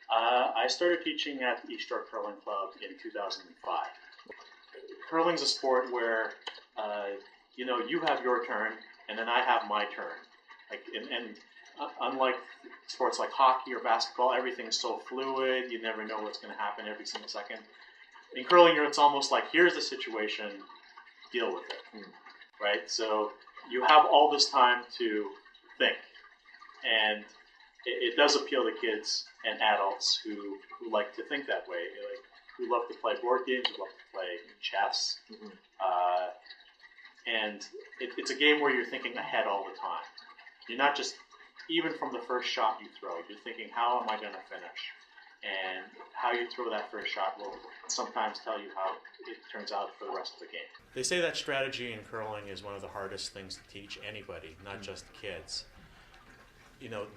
I started teaching at the East Shore Curling Club in 2005. Curling's a sport where, you have your turn, and then I have my turn. Unlike sports like hockey or basketball, everything's so fluid. You never know what's going to happen every single second. In curling, it's almost like, here's the situation, deal with it, right? So you have all this time to think, and it does appeal to kids and adults who like to think that way, who love to play board games, who love to play chess. And it's a game where you're thinking ahead all the time. You're not just, even from the first shot you throw, you're thinking, how am I going to finish? And how you throw that first shot will sometimes tell you how it turns out for the rest of the game. They say that strategy in curling is one of the hardest things to teach anybody, not just kids.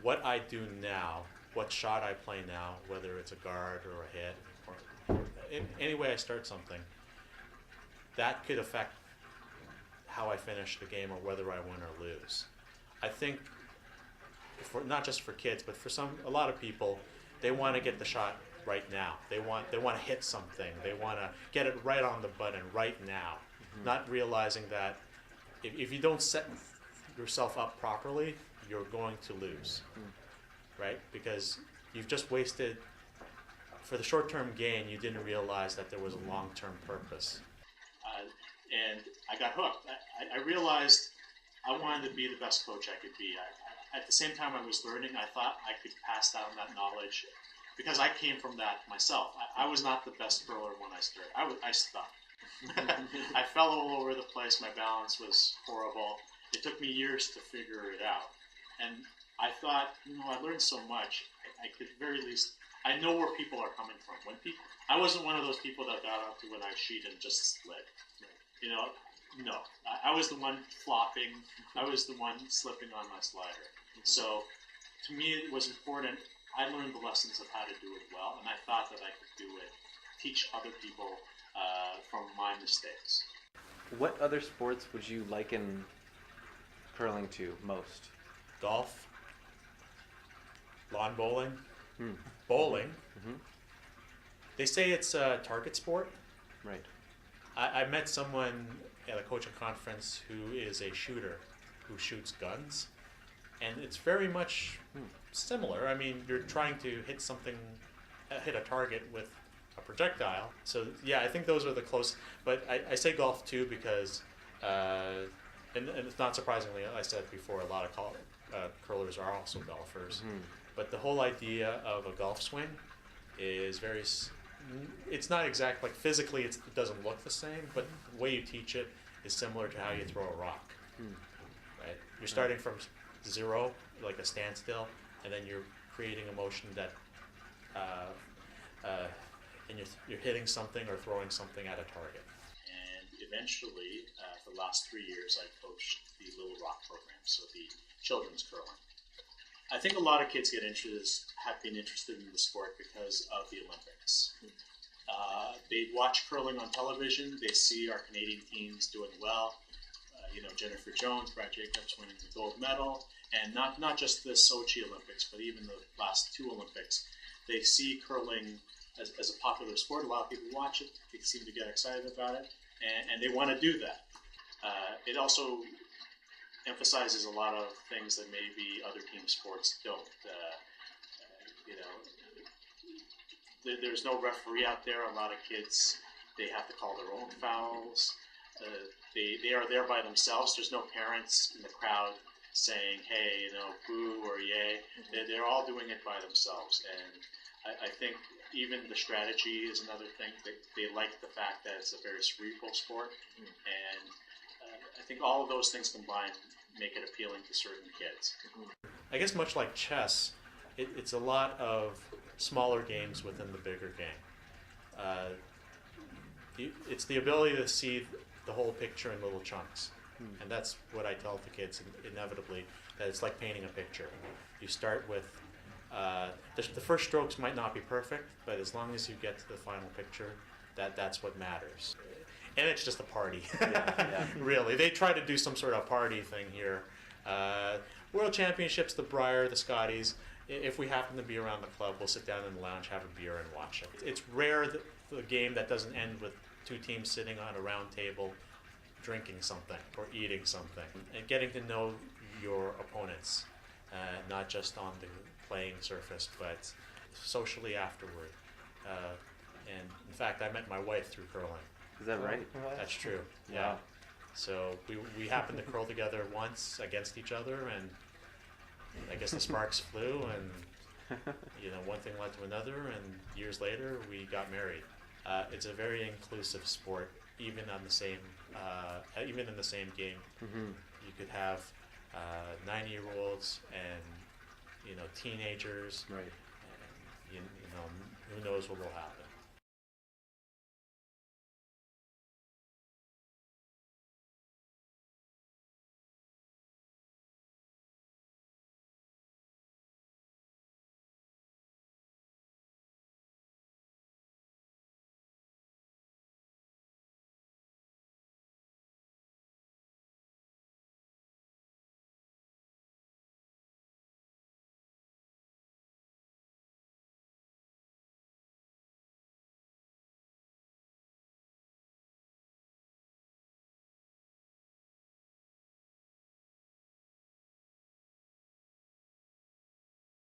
What I do now, what shot I play now, whether it's a guard or a hit, or any way I start something, that could affect how I finish the game or whether I win or lose. I think, not just for kids, but for a lot of people, they want to get the shot right now. They want to hit something. They want to get it right on the button right now, not realizing that if you don't set yourself up properly, you're going to lose, right? Because you've just wasted, for the short-term gain, you didn't realize that there was a long-term purpose. And I got hooked. I realized I wanted to be the best coach I could be. At the same time I was learning, I thought I could pass down that knowledge because I came from that myself. I was not the best curler when I started. I stuck. I fell all over the place. My balance was horrible. It took me years to figure it out. And I thought, I learned so much. I could very least, I know where people are coming from. I wasn't one of those people that got up to an ice sheet and just slid. No. I was the one flopping. I was the one slipping on my slider. So to me, it was important. I learned the lessons of how to do it well, and I thought that I could do it, teach other people from my mistakes. What other sports would you liken curling to most? Golf, lawn bowling, bowling. They say it's a target sport. Right. I met someone at a coaching conference who is a shooter, who shoots guns, and it's very much similar. I mean, you're trying to hit a target with a projectile. So yeah, I think those are the close. But I say golf too because, and it's not surprisingly, I said before, a lot of curlers are also golfers. But the whole idea of a golf swing is very. It's not exact, physically it doesn't look the same, but the way you teach it is similar to how you throw a rock. Right? You're starting from zero, like a standstill, and then you're creating a motion that, and you're hitting something or throwing something at a target. And eventually, for the last 3 years, I coached the Little Rock program, so the children's curling. I think a lot of kids have been interested in the sport because of the Olympics. They watch curling on television. They see our Canadian teams doing well. Jennifer Jones, Brad Jacobs winning the gold medal, and not just the Sochi Olympics, but even the last 2 Olympics. They see curling as a popular sport. A lot of people watch it. They seem to get excited about it, and they want to do that. It also emphasizes a lot of things that maybe other team sports don't. There's no referee out there. A lot of kids, they have to call their own fouls. They are there by themselves. There's no parents in the crowd saying, hey, boo or yay. They're all doing it by themselves. And I think even the strategy is another thing. They like the fact that it's a very cerebral sport. And I think all of those things combined make it appealing to certain kids. I guess much like chess, it's a lot of smaller games within the bigger game. It's the ability to see the whole picture in little chunks. And that's what I tell the kids inevitably, that it's like painting a picture. You start with, the first strokes might not be perfect, but as long as you get to the final picture, that's what matters. And it's just a party, really. They try to do some sort of party thing here. World Championships, the Brier, the Scotties, if we happen to be around the club, we'll sit down in the lounge, have a beer, and watch it. It's rare that the game that doesn't end with two teams sitting on a round table drinking something or eating something and getting to know your opponents, not just on the playing surface, but socially afterward. And in fact, I met my wife through curling. Is that right? That's true. Wow. Yeah. So we happened to curl together once against each other, and I guess the sparks flew, and one thing led to another, and years later we got married. It's a very inclusive sport, even in the same game. Mm-hmm. You could have 90-year-olds and teenagers. Right. And, who knows what will happen.